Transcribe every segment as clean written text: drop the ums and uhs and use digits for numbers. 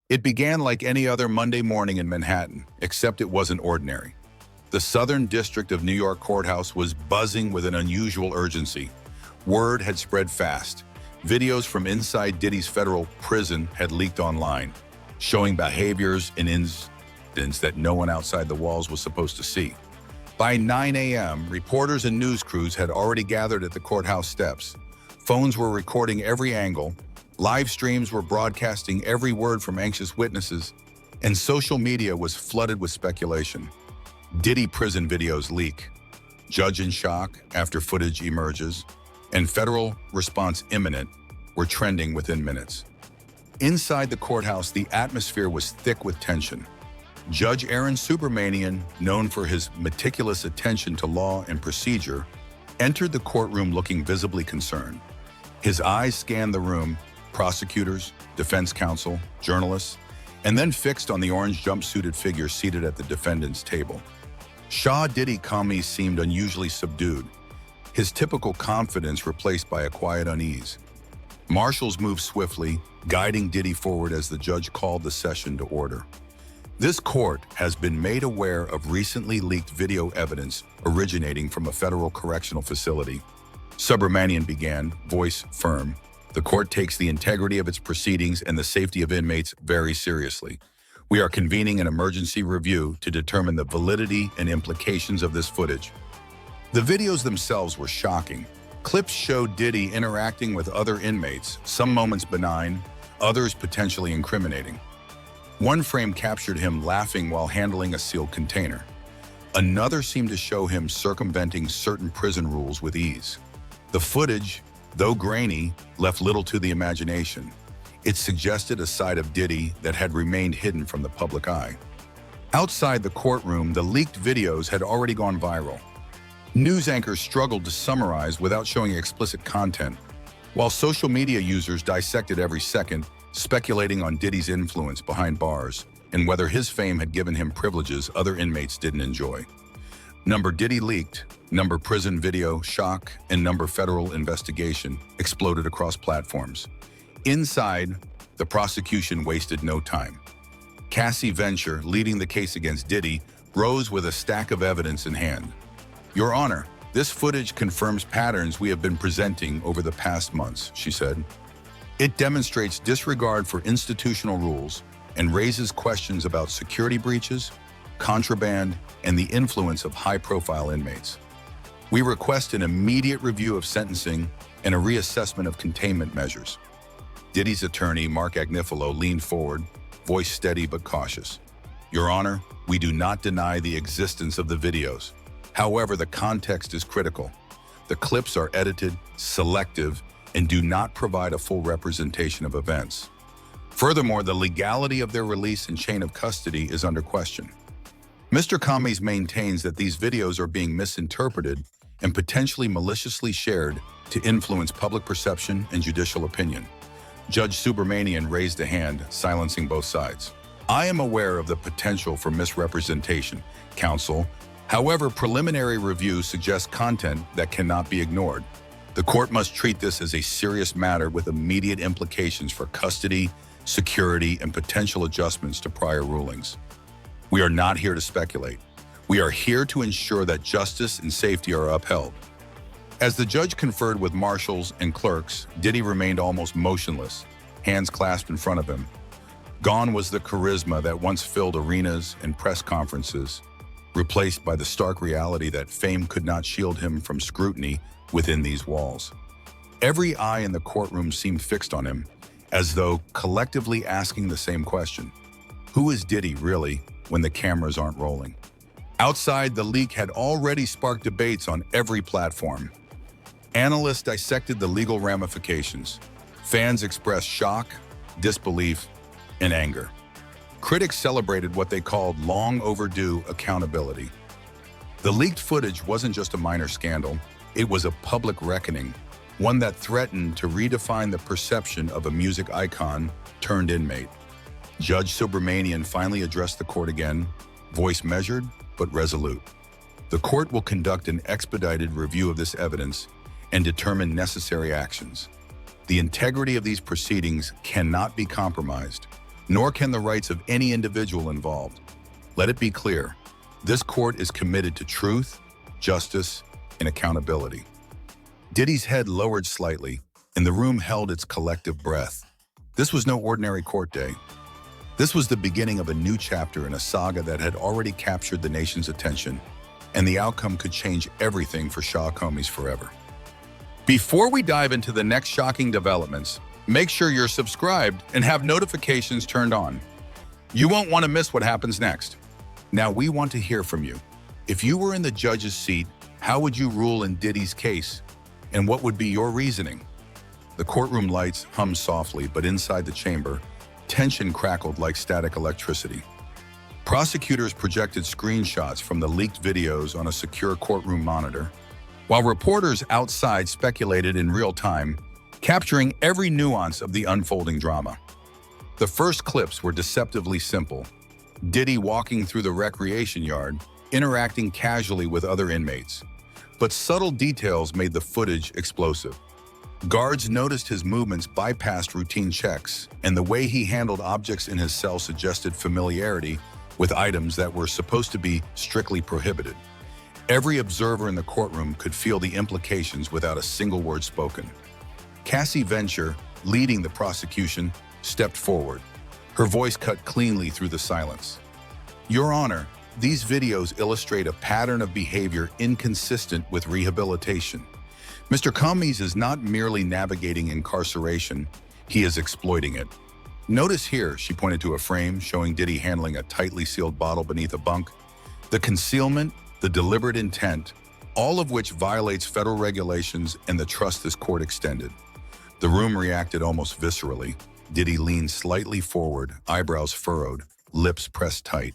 It began like any other Monday morning in Manhattan, except it wasn't ordinary. The Southern District of New York courthouse was buzzing with an unusual urgency. Word had spread fast. Videos from inside Diddy's federal prison had leaked online, showing behaviors and incidents that no one outside the walls was supposed to see. By 9 a.m., reporters and news crews had already gathered at the courthouse steps. Phones were recording every angle, live streams were broadcasting every word from anxious witnesses, and social media was flooded with speculation. Diddy prison videos leak, judge in shock after footage emerges, and federal response imminent were trending within minutes. Inside the courthouse, the atmosphere was thick with tension. Judge Aaron Subramanian, known for his meticulous attention to law and procedure, entered the courtroom looking visibly concerned. His eyes scanned the room, prosecutors, defense counsel, journalists, and then fixed on the orange jumpsuited figure seated at the defendant's table. Shah Diddy Kami seemed unusually subdued, his typical confidence replaced by a quiet unease. Marshals moved swiftly, guiding Diddy forward as the judge called the session to order. This court has been made aware of recently leaked video evidence originating from a federal correctional facility. Subramanian began, voice firm. The court takes the integrity of its proceedings and the safety of inmates very seriously. We are convening an emergency review to determine the validity and implications of this footage. The videos themselves were shocking. Clips showed Diddy interacting with other inmates, some moments benign, others potentially incriminating. One frame captured him laughing while handling a sealed container. Another seemed to show him circumventing certain prison rules with ease. The footage, though grainy, left little to the imagination. It suggested a side of Diddy that had remained hidden from the public eye. Outside the courtroom, the leaked videos had already gone viral. News anchors struggled to summarize without showing explicit content, while social media users dissected every second, speculating on Diddy's influence behind bars and whether his fame had given him privileges other inmates didn't enjoy. Number Diddy leaked, number prison video shock, and number federal investigation exploded across platforms. Inside, the prosecution wasted no time. Cassie Venture, leading the case against Diddy, rose with a stack of evidence in hand. Your Honor, this footage confirms patterns we have been presenting over the past months, she said. It demonstrates disregard for institutional rules and raises questions about security breaches, contraband, and the influence of high-profile inmates. We request an immediate review of sentencing and a reassessment of containment measures. Diddy's attorney, Mark Agnifilo, leaned forward, voice steady but cautious. Your Honor, we do not deny the existence of the videos. However, the context is critical. The clips are edited, selective, and do not provide a full representation of events. Furthermore, the legality of their release and chain of custody is under question. Mr. Kami's maintains that these videos are being misinterpreted and potentially maliciously shared to influence public perception and judicial opinion. Judge Subramanian raised a hand, silencing both sides. I am aware of the potential for misrepresentation, counsel. However, preliminary review suggests content that cannot be ignored. The court must treat this as a serious matter with immediate implications for custody, security, and potential adjustments to prior rulings. We are not here to speculate. We are here to ensure that justice and safety are upheld. As the judge conferred with marshals and clerks, Diddy remained almost motionless, hands clasped in front of him. Gone was the charisma that once filled arenas and press conferences, replaced by the stark reality that fame could not shield him from scrutiny within these walls. Every eye in the courtroom seemed fixed on him, as though collectively asking the same question. Who is Diddy, really, when the cameras aren't rolling? Outside, the leak had already sparked debates on every platform. Analysts dissected the legal ramifications. Fans expressed shock, disbelief, and anger. Critics celebrated what they called long overdue accountability. The leaked footage wasn't just a minor scandal, it was a public reckoning, one that threatened to redefine the perception of a music icon turned inmate. Judge Subramanian finally addressed the court again, voice measured but resolute. The court will conduct an expedited review of this evidence and determine necessary actions. The integrity of these proceedings cannot be compromised. nor can the rights of any individual involved. Let it be clear, this court is committed to truth, justice, and accountability. Diddy's head lowered slightly, and the room held its collective breath. This was no ordinary court day. This was the beginning of a new chapter in a saga that had already captured the nation's attention, and the outcome could change everything for Sean Combs forever. Before we dive into the next shocking developments, make sure you're subscribed and have notifications turned on. You won't want to miss what happens next. Now we want to hear from you. If you were in the judge's seat, how would you rule in Diddy's case? And what would be your reasoning? The courtroom lights hummed softly, but inside the chamber, tension crackled like static electricity. Prosecutors projected screenshots from the leaked videos on a secure courtroom monitor, while reporters outside speculated in real time, capturing every nuance of the unfolding drama. The first clips were deceptively simple. Diddy walking through the recreation yard, interacting casually with other inmates. But subtle details made the footage explosive. Guards noticed his movements bypassed routine checks, and the way he handled objects in his cell suggested familiarity with items that were supposed to be strictly prohibited. Every observer in the courtroom could feel the implications without a single word spoken. Cassie Venture, leading the prosecution, stepped forward. Her voice cut cleanly through the silence. "Your Honor, these videos illustrate a pattern of behavior inconsistent with rehabilitation. Mr. Combs is not merely navigating incarceration, he is exploiting it. Notice here," she pointed to a frame showing Diddy handling a tightly sealed bottle beneath a bunk. "The concealment, the deliberate intent, all of which violates federal regulations and the trust this court extended." The room reacted almost viscerally. Diddy leaned slightly forward, eyebrows furrowed, lips pressed tight.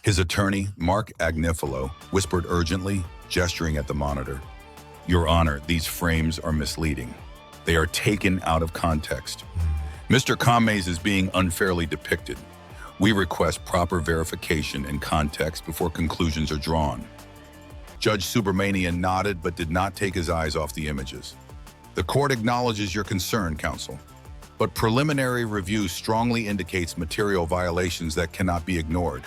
His attorney, Mark Agnifilo, whispered urgently, gesturing at the monitor. "Your Honor, these frames are misleading. They are taken out of context. Mr. Combs is being unfairly depicted. We request proper verification and context before conclusions are drawn." Judge Subramanian nodded but did not take his eyes off the images. "The court acknowledges your concern, counsel, but preliminary review strongly indicates material violations that cannot be ignored.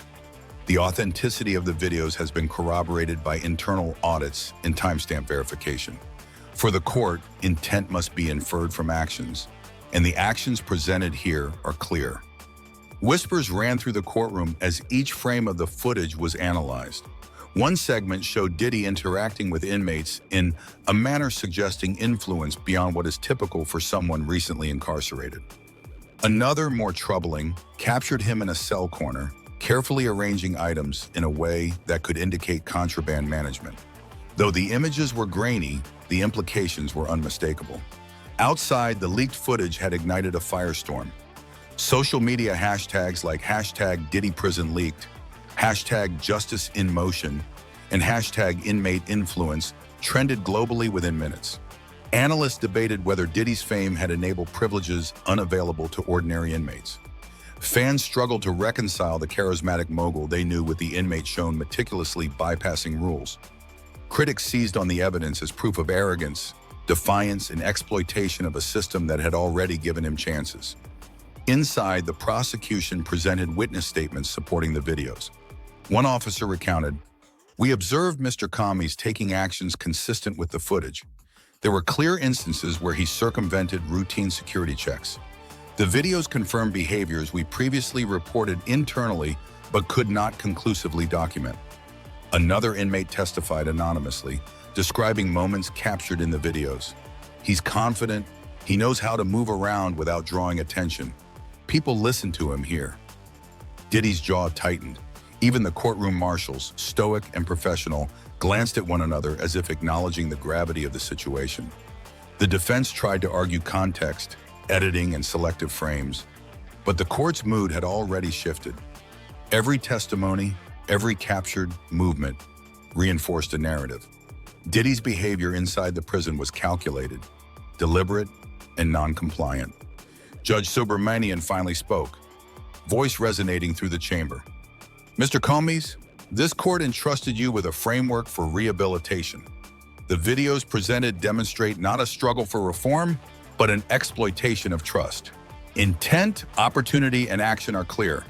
The authenticity of the videos has been corroborated by internal audits and timestamp verification. For the court, intent must be inferred from actions, and the actions presented here are clear." Whispers ran through the courtroom as each frame of the footage was analyzed. One segment showed Diddy interacting with inmates in a manner suggesting influence beyond what is typical for someone recently incarcerated. Another, more troubling, captured him in a cell corner, carefully arranging items in a way that could indicate contraband management. Though the images were grainy, the implications were unmistakable. Outside, the leaked footage had ignited a firestorm. Social media hashtags like #DiddyPrisonLeaked, #JusticeInMotion, and #InmateInfluence trended globally within minutes. Analysts debated whether Diddy's fame had enabled privileges unavailable to ordinary inmates. Fans struggled to reconcile the charismatic mogul they knew with the inmate shown meticulously bypassing rules. Critics seized on the evidence as proof of arrogance, defiance, and exploitation of a system that had already given him chances. Inside, the prosecution presented witness statements supporting the videos. One officer recounted, "We observed Mr. Combs taking actions consistent with the footage. There were clear instances where he circumvented routine security checks. The videos confirmed behaviors we previously reported internally but could not conclusively document." Another inmate testified anonymously, describing moments captured in the videos. "He's confident, he knows how to move around without drawing attention. People listen to him here." Diddy's jaw tightened. Even the courtroom marshals, stoic and professional, glanced at one another as if acknowledging the gravity of the situation. The defense tried to argue context, editing, and selective frames, but the court's mood had already shifted. Every testimony, every captured movement reinforced a narrative. Diddy's behavior inside the prison was calculated, deliberate, and non-compliant. Judge Subramanian finally spoke, voice resonating through the chamber. "Mr. Combs, this court entrusted you with a framework for rehabilitation. The videos presented demonstrate not a struggle for reform, but an exploitation of trust. Intent, opportunity, and action are clear.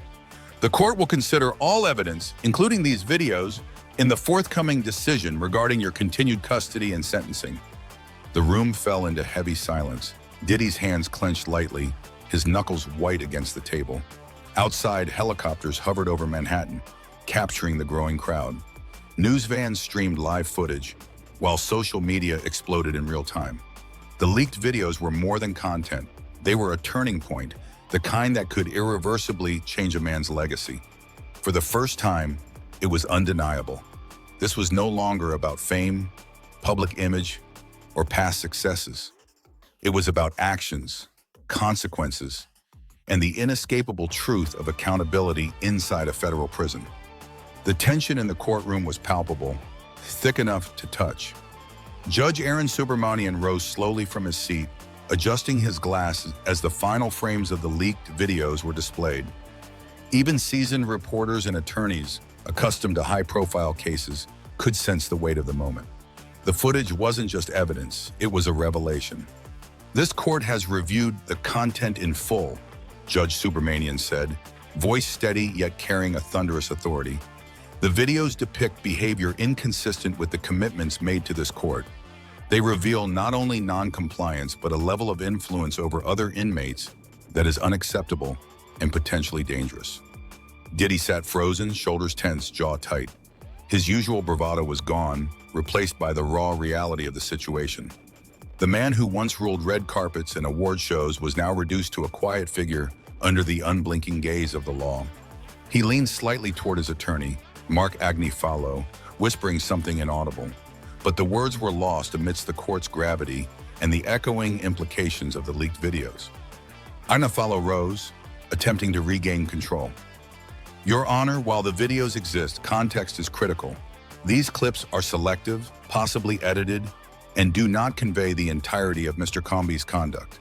The court will consider all evidence, including these videos, in the forthcoming decision regarding your continued custody and sentencing. The room fell into heavy silence. Diddy's hands clenched lightly, his knuckles white against the table. Outside, helicopters hovered over Manhattan, capturing the growing crowd. News vans streamed live footage, while social media exploded in real time. The leaked videos were more than content. They were a turning point, the kind that could irreversibly change a man's legacy. For the first time, it was undeniable. This was no longer about fame, public image, or past successes. It was about actions, consequences, and the inescapable truth of accountability inside a federal prison. The tension in the courtroom was palpable, thick enough to touch. Judge Aaron Subramanian rose slowly from his seat, adjusting his glasses as the final frames of the leaked videos were displayed. Even seasoned reporters and attorneys, accustomed to high-profile cases, could sense the weight of the moment. The footage wasn't just evidence, it was a revelation. This court has reviewed the content in full, Judge Subramanian said, voice steady yet carrying a thunderous authority. The videos depict behavior inconsistent with the commitments made to this court. They reveal not only non-compliance, but a level of influence over other inmates that is unacceptable and potentially dangerous. Diddy sat frozen, shoulders tense, jaw tight. His usual bravado was gone, replaced by the raw reality of the situation. The man who once ruled red carpets and award shows was now reduced to a quiet figure under the unblinking gaze of the law. He leaned slightly toward his attorney, Mark Agnifalo, whispering something inaudible. But the words were lost amidst the court's gravity and the echoing implications of the leaked videos. Agnifalo rose, attempting to regain control. Your Honor, while the videos exist, context is critical. These clips are selective, possibly edited, and do not convey the entirety of Mr. Comby's conduct.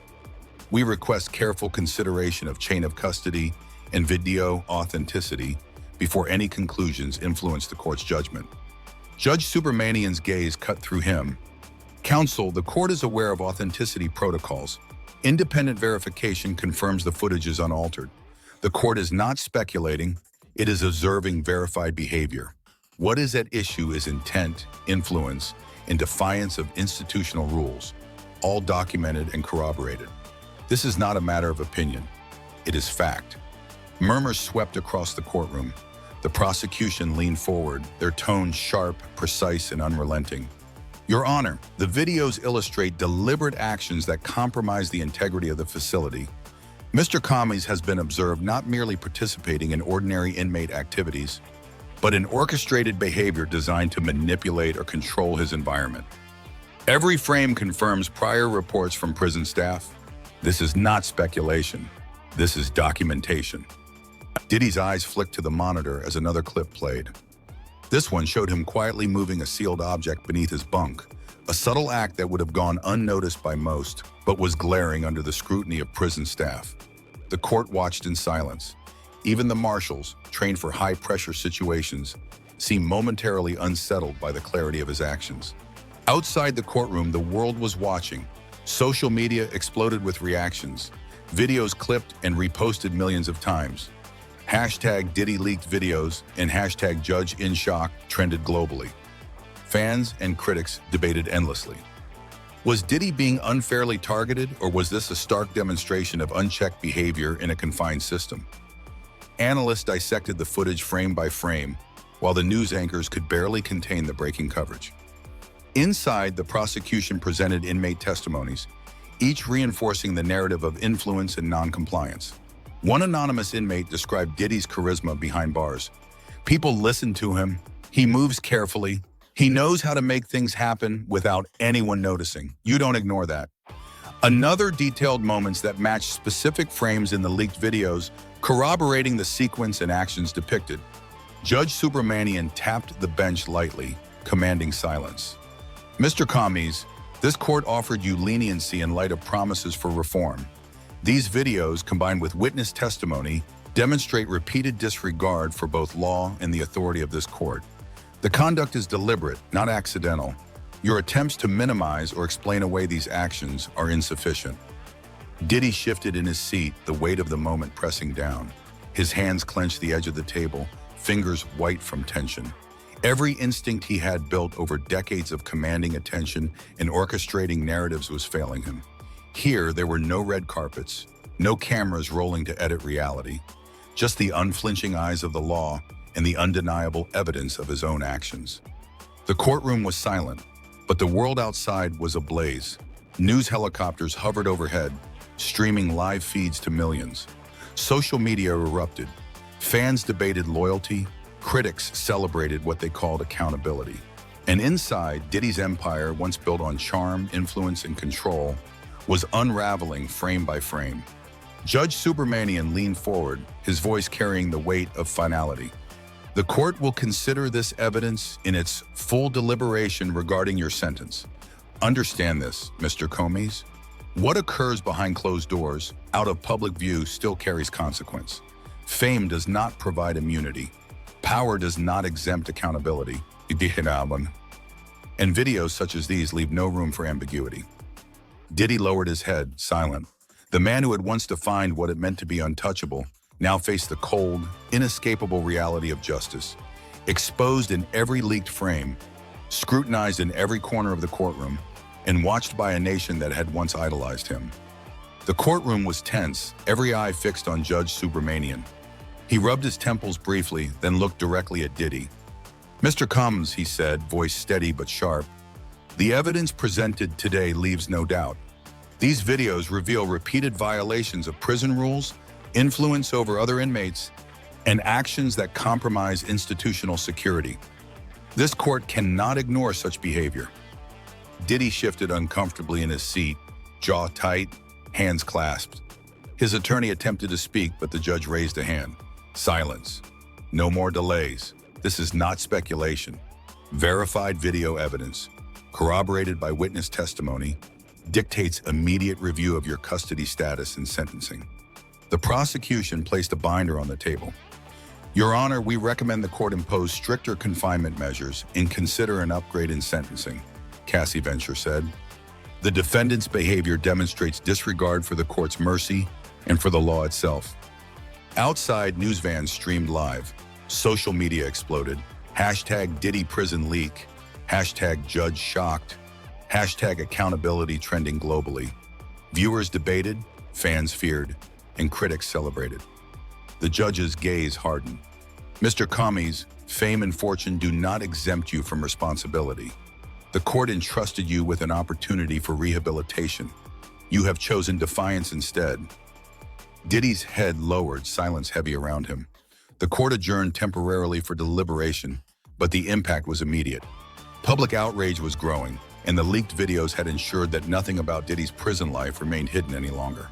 We request careful consideration of chain of custody and video authenticity before any conclusions influence the court's judgment. Judge Subramanian's gaze cut through him. Counsel, the court is aware of authenticity protocols. Independent verification confirms the footage is unaltered. The court is not speculating, it is observing verified behavior. What is at issue is intent, influence, and defiance of institutional rules, all documented and corroborated. This is not a matter of opinion, it is fact. Murmurs swept across the courtroom. The prosecution leaned forward, their tones sharp, precise, and unrelenting. Your Honor, the videos illustrate deliberate actions that compromise the integrity of the facility. Mr. Comys has been observed not merely participating in ordinary inmate activities, but in orchestrated behavior designed to manipulate or control his environment. Every frame confirms prior reports from prison staff. This is not speculation. This is documentation. Diddy's eyes flicked to the monitor as another clip played. This one showed him quietly moving a sealed object beneath his bunk, a subtle act that would have gone unnoticed by most, but was glaring under the scrutiny of prison staff. The court watched in silence. Even the marshals, trained for high-pressure situations, seemed momentarily unsettled by the clarity of his actions. Outside the courtroom, the world was watching. Social media exploded with reactions. Videos clipped and reposted millions of times. Hashtag Diddy leaked videos and hashtag Judge in shock trended globally. Fans and critics debated endlessly. Was Diddy being unfairly targeted, or was this a stark demonstration of unchecked behavior in a confined system? Analysts dissected the footage frame by frame, while the news anchors could barely contain the breaking coverage. Inside, the prosecution presented inmate testimonies, each reinforcing the narrative of influence and non-compliance. One anonymous inmate described Diddy's charisma behind bars. People listen to him, he moves carefully, he knows how to make things happen without anyone noticing. You don't ignore that. Another detailed moments that matched specific frames in the leaked videos, corroborating the sequence and actions depicted. Judge Subramanian tapped the bench lightly, commanding silence. Mr. Comys, this court offered you leniency in light of promises for reform. These videos, combined with witness testimony, demonstrate repeated disregard for both law and the authority of this court. The conduct is deliberate, not accidental. Your attempts to minimize or explain away these actions are insufficient. Diddy shifted in his seat, the weight of the moment pressing down. His hands clenched the edge of the table, fingers white from tension. Every instinct he had built over decades of commanding attention and orchestrating narratives was failing him. Here, there were no red carpets, no cameras rolling to edit reality, just the unflinching eyes of the law and the undeniable evidence of his own actions. The courtroom was silent, but the world outside was ablaze. News helicopters hovered overhead, streaming live feeds to millions. Social media erupted. Fans debated loyalty. Critics celebrated what they called accountability. And inside, Diddy's empire, once built on charm, influence, and control, was unraveling frame by frame. Judge Subramanian leaned forward, his voice carrying the weight of finality. The court will consider this evidence in its full deliberation regarding your sentence. Understand this, Mr. Comey. What occurs behind closed doors, out of public view, still carries consequence. Fame does not provide immunity. Power does not exempt accountability. And videos such as these leave no room for ambiguity. Diddy lowered his head, silent. The man who had once defined what it meant to be untouchable now faced the cold, inescapable reality of justice. Exposed in every leaked frame, scrutinized in every corner of the courtroom, and watched by a nation that had once idolized him. The courtroom was tense, every eye fixed on Judge Subramanian. He rubbed his temples briefly, then looked directly at Diddy. "Mr. Combs," he said, voice steady but sharp, "the evidence presented today leaves no doubt. These videos reveal repeated violations of prison rules, influence over other inmates, and actions that compromise institutional security. This court cannot ignore such behavior." Diddy shifted uncomfortably in his seat, jaw tight, hands clasped. His attorney attempted to speak, but the judge raised a hand. "Silence. No more delays. This is not speculation. Verified video evidence, corroborated by witness testimony, dictates immediate review of your custody status and sentencing." The prosecution placed a binder on the table. "Your Honor, we recommend the court impose stricter confinement measures and consider an upgrade in sentencing," Cassie Venture said. "The defendant's behavior demonstrates disregard for the court's mercy and for the law itself." Outside, news vans streamed live. Social media exploded. Hashtag Diddy prison leak. Hashtag judge shocked. Hashtag accountability trending globally. Viewers debated, fans feared, and critics celebrated. The judge's gaze hardened. "Mr. Comey, fame and fortune do not exempt you from responsibility. The court entrusted you with an opportunity for rehabilitation. You have chosen defiance instead." Diddy's head lowered, silence heavy around him. The court adjourned temporarily for deliberation, but the impact was immediate. Public outrage was growing, and the leaked videos had ensured that nothing about Diddy's prison life remained hidden any longer.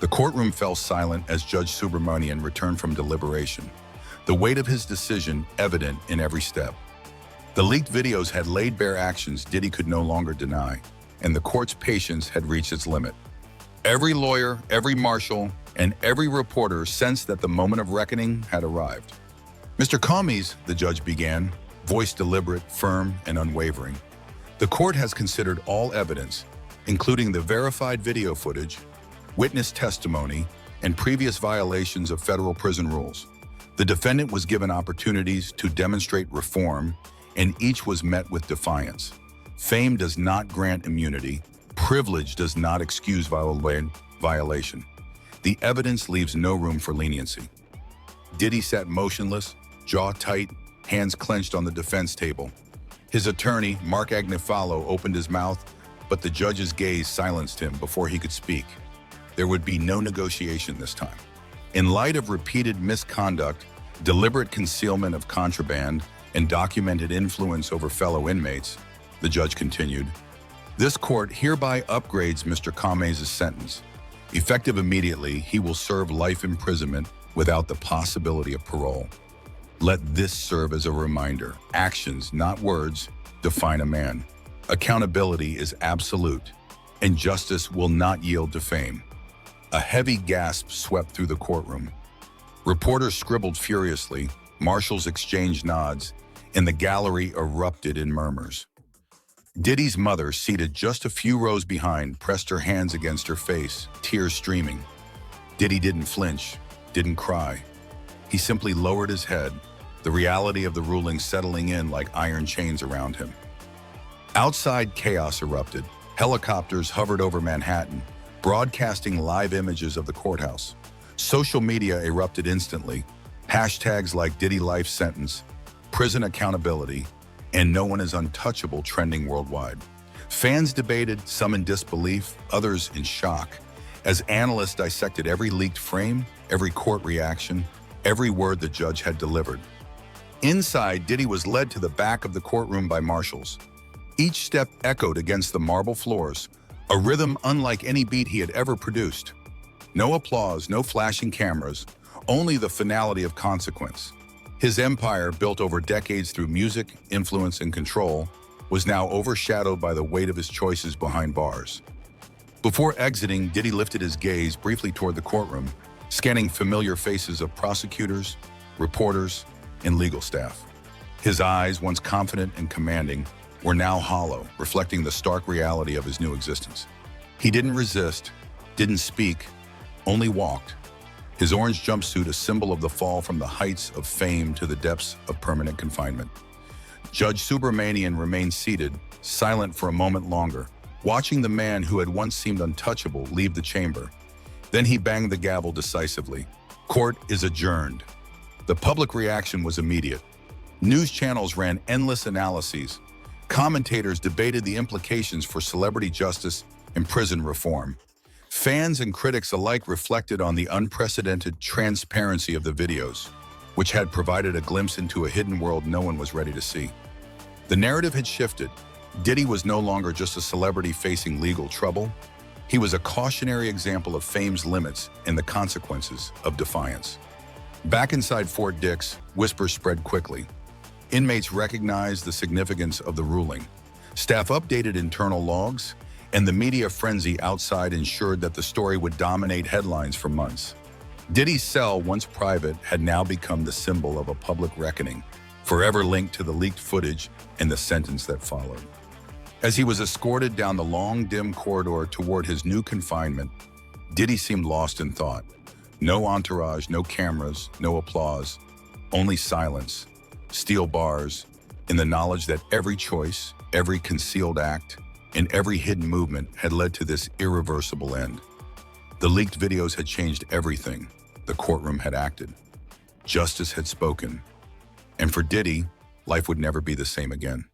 The courtroom fell silent as Judge Subramanian returned from deliberation, the weight of his decision evident in every step. The leaked videos had laid bare actions Diddy could no longer deny, and the court's patience had reached its limit. Every lawyer, every marshal, and every reporter sensed that the moment of reckoning had arrived. "Mr. Comey," the judge began, voice deliberate, firm, and unwavering. "The court has considered all evidence, including the verified video footage, witness testimony, and previous violations of federal prison rules. The defendant was given opportunities to demonstrate reform, and each was met with defiance. Fame does not grant immunity. Privilege does not excuse violation. The evidence leaves no room for leniency." Diddy sat motionless, jaw tight, hands clenched on the defense table. His attorney, Mark Agnifalo, opened his mouth, but the judge's gaze silenced him before he could speak. There would be no negotiation this time. In light of repeated misconduct, deliberate concealment of contraband, and documented influence over fellow inmates, the judge continued, "This court hereby upgrades Mr. Comey's sentence. Effective immediately, he will serve life imprisonment without the possibility of parole. Let this serve as a reminder. Actions, not words, define a man. Accountability is absolute, and justice will not yield to fame." A heavy gasp swept through the courtroom. Reporters scribbled furiously, marshals exchanged nods, and the gallery erupted in murmurs. Diddy's mother, seated just a few rows behind, pressed her hands against her face, tears streaming. Diddy didn't flinch, didn't cry. He simply lowered his head, the reality of the ruling settling in like iron chains around him. Outside, chaos erupted. Helicopters hovered over Manhattan, broadcasting live images of the courthouse. Social media erupted instantly. Hashtags like Diddy life sentence, prison accountability, and no one is untouchable trending worldwide. Fans debated, some in disbelief, others in shock, as analysts dissected every leaked frame, every court reaction, every word the judge had delivered. Inside, Diddy was led to the back of the courtroom by marshals. Each step echoed against the marble floors, a rhythm unlike any beat he had ever produced. No applause, no flashing cameras, only the finality of consequence. His empire, built over decades through music, influence, and control, was now overshadowed by the weight of his choices behind bars. Before exiting, Diddy lifted his gaze briefly toward the courtroom, scanning familiar faces of prosecutors, reporters, and legal staff. His eyes, once confident and commanding, were now hollow, reflecting the stark reality of his new existence. He didn't resist, didn't speak, only walked. His orange jumpsuit a symbol of the fall from the heights of fame to the depths of permanent confinement. Judge Subramanian remained seated, silent for a moment longer, watching the man who had once seemed untouchable leave the chamber. Then he banged the gavel decisively. Court is adjourned. The public reaction was immediate. News channels ran endless analyses. Commentators debated the implications for celebrity justice and prison reform. Fans and critics alike reflected on the unprecedented transparency of the videos, which had provided a glimpse into a hidden world no one was ready to see. The narrative had shifted. Diddy was no longer just a celebrity facing legal trouble. He was a cautionary example of fame's limits and the consequences of defiance. Back inside Fort Dix, whispers spread quickly. Inmates recognized the significance of the ruling. Staff updated internal logs, and the media frenzy outside ensured that the story would dominate headlines for months. Diddy's cell, once private, had now become the symbol of a public reckoning, forever linked to the leaked footage and the sentence that followed. As he was escorted down the long, dim corridor toward his new confinement, Diddy seemed lost in thought. No entourage, no cameras, no applause, only silence, steel bars, and the knowledge that every choice, every concealed act, and every hidden movement had led to this irreversible end. The leaked videos had changed everything. The courtroom had acted. Justice had spoken. And for Diddy, life would never be the same again.